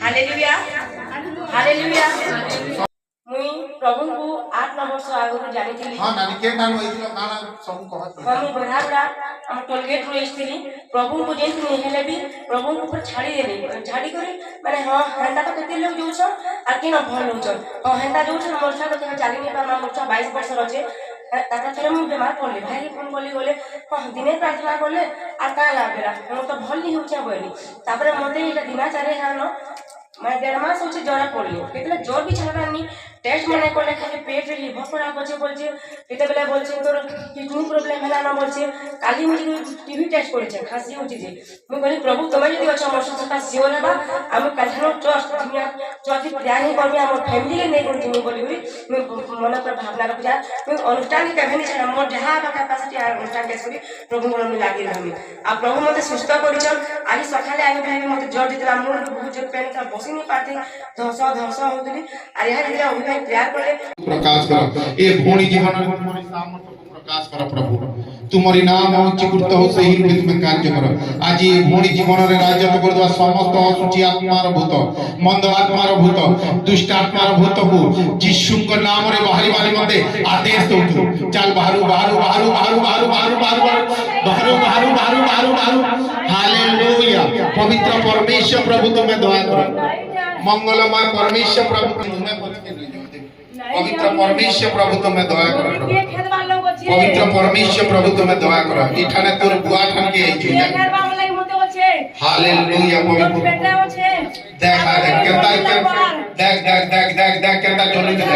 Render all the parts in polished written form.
Hallelujah hallelujah मुई प्रभु को 8-9 वर्ष आगु जानी थी। हां नानी के नाम होइतिलो काना सब कहत हम बड़ा बड़ा हम टोलगेट रो एस्थिली प्रभु को जेन नहीं हेले भी प्रभु को ऊपर छाड़ी देली छाड़ी करे माने हां हेंदा तो केते लोग जोछ आ कि न भल होछ हां हेंदा जोछ मोरछा तो चाली नहीं पार मोरछा 22 वर्ष रचे ताका थरे मु बीमार पड़ली भाई फोन बोली बोले हां दिने प्रार्थना करले आ का लागला हम तो भल नहीं होछ बोली तापर मते इला दिना चारे हानो मैं 1.5 मास होचे जरा पड़ली केतला जोर भी छलानी टेस्ट मने कोले खाली पेट रे लिवर खराब होचे बोलचे केते बेला बोलचे तोर किडनी प्रॉब्लम हैला ना बोलचे काली मुझे टीवी टेस्ट करेছে खासी होची जे मु कहली प्रभु तमे जदी अच्छा मोर सता सिओर हेबा हम काठनो ट्रस्ट दुनिया जदी प्लान ही करबी हमर फैमिली के नै कोन तुम बोली मु मन पर भावना रख जा मु अनुष्ठान के कहनी छ मोर जहां का कैपेसिटी आ अनुष्ठान के सरी प्रभु मन में लागी रहमी आ प्रभु मते सुस्त करिछन आज सखाले आगे भाई मते जोर दितला मोर बहुत जोर पेन था बसी नहीं पाते धस होतली आ यहा दिला भाई प्यार करले प्रकाश कर ए भोणी जीवन में तुम्हारी सामर्थ्य को प्रकाश कर प्रभु तुम्हारी नाम उच्चकृत हो सही रूप में कार्य कर आज ए भोणी जीवन रे राज्य कर दवा समस्त असुचि आत्मार भूत मंद आत्मार भूत दुष्ट आत्मार भूत को यीशु के नाम रे बाहरी वाली मते आदेश दउ चल बाहर बाहर बाहर बाहर बाहर बाहर बाहर बाहर बाहर बाहर बाहर हालेलुया पवित्र परमेश्वर प्रभु तुम्हें दया करो मंगलमय परमेश्वर प्रभु तुम्हें पवित्र परमेश्वर प्रभु तुम्हें दया करो पवित्र परमेश्वर प्रभु तुम्हें दया करो इठाने तोर बुआ ठान के हालेलुया पवित्र देख केता चली देख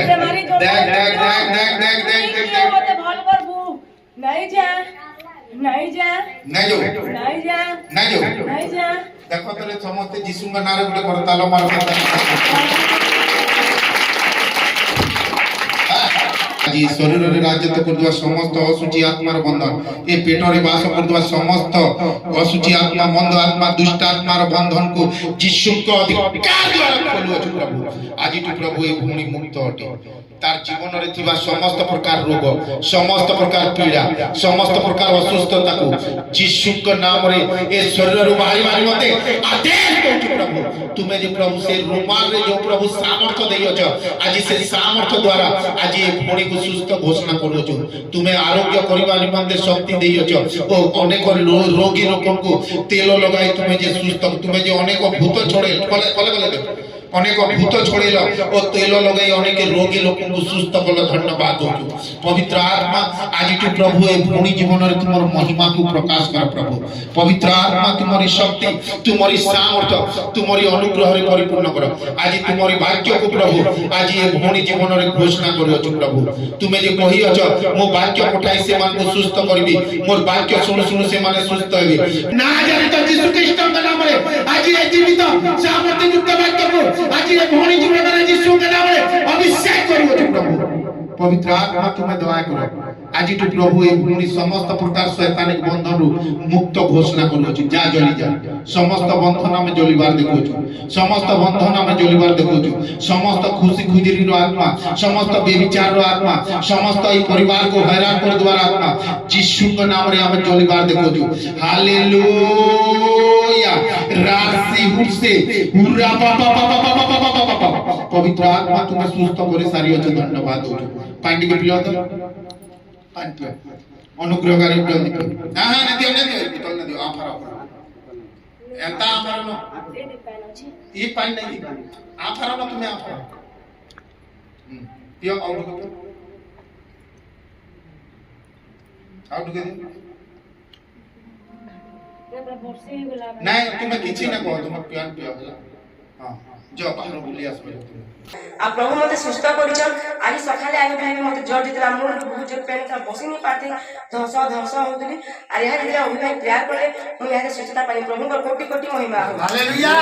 नहीं जा नहीं जा नहीं जो नहीं जा नहीं जो नहीं जा देखो तले समस्त यीशु का नारे गुटे करतालो मार आज शरीर रे राज्यत्व करदुवा समस्त असुचि आत्मार बंधन ए पेट रे वास करदुवा समस्त असुचि आत्मा मंद आत्मा दुष्ट आत्मार बंधन को यीशु के अधिकार द्वारा खोलुवा छु प्रभु आज तू प्रभु ए भूमि मुक्त अटे तार जीवन रे थिबा समस्त प्रकार रोग समस्त प्रकार पीड़ा समस्त प्रकार असुस्थता को यीशु के नाम रे ए शरीर रो बाहरी बाहरी मते आदेश दउ प्रभु तुमे जे प्रभु से रुमाल रे जो प्रभु सामर्थ्य देइयो छ आज से सामर्थ्य द्वारा आज ए भूमि को सुस्थ घोषणा करो छु तुमे आरोग्य करिबा निमंते शक्ति देइयो छ ओ अनेक रोगी लोकन को तेल लगाई तुमे जे सुस्थ तुमे जे अनेक भूत छोड़े कले अनेक भूत छोड़ेल और तेल लगाई अनेक रोगी लोकन को सुस्थ कल धन्यवाद हो पवित्र आत्मा आज तू प्रभु ए भूमि जीवन रे तुमर महिमा को प्रकाश कर प्रभु पवित्र आत्मा तुम्हारी शक्ति तुम्हारी सामर्थ्य तुम्हारी अनुग्रह रे परिपूर्ण कर आज तुम्हारी वाक्य को प्रभु आज ये भूमि जीवन रे घोषणा करियो छु प्रभु तुमे जे कहि अछ मो वाक्य पठाई से मान को सुस्थ करबी मोर वाक्य सुन सुन से माने सुस्थ हेबे ना जाने तो यीशु ख्रीस्ट के नाम रे आज ये जीवित सामर्थ्य युक्त वाक्य को आज ये भूमि जीवन रे यीशु के नाम रे अभिषेक करियो छु प्रभु पवित्र आत्मा तुम्हें दया करो आज तू प्रभु ए भूमि समस्त प्रकार शैतानिक बंधन रु मुक्त घोषणा करो छु जा जली जा समस्त बंधन में जलिबार देखो छु समस्त बंधन में जलिबार देखो छु समस्त खुशी खुजरी रो आत्मा समस्त बेविचार रो आत्मा समस्त ई परिवार को हैरान कर द्वारा आत्मा यीशु के नाम रे हम जलिबार देखो छु हालेलुया रासी हुसे हुरा बाबा पवित्र आत्मा तुम्हें सुस्थ करे सारियो छ धन्यवाद दो पांडी के पियो तो पांडी अनुग्रहकारी जल्दी हां हां न दियो बोतल न दियो आफर एंता आफर न ई पानी नहीं आफर न तुम्हें आफर पियो और के नहीं तुम्हें किछि न कहो तुम पियान पियो हां जो बाहर बुली आसबे आ प्रभु मते सुस्त करिछन आज सखाले आगे भाई मते जोर दितला मोर बहुत जोर पेन था बसी नहीं पाते धस होतली आ यहा दिला भाई प्यार करले मु यहा सुस्तता पानी प्रभु को कोटि कोटि महिमा हालेलुया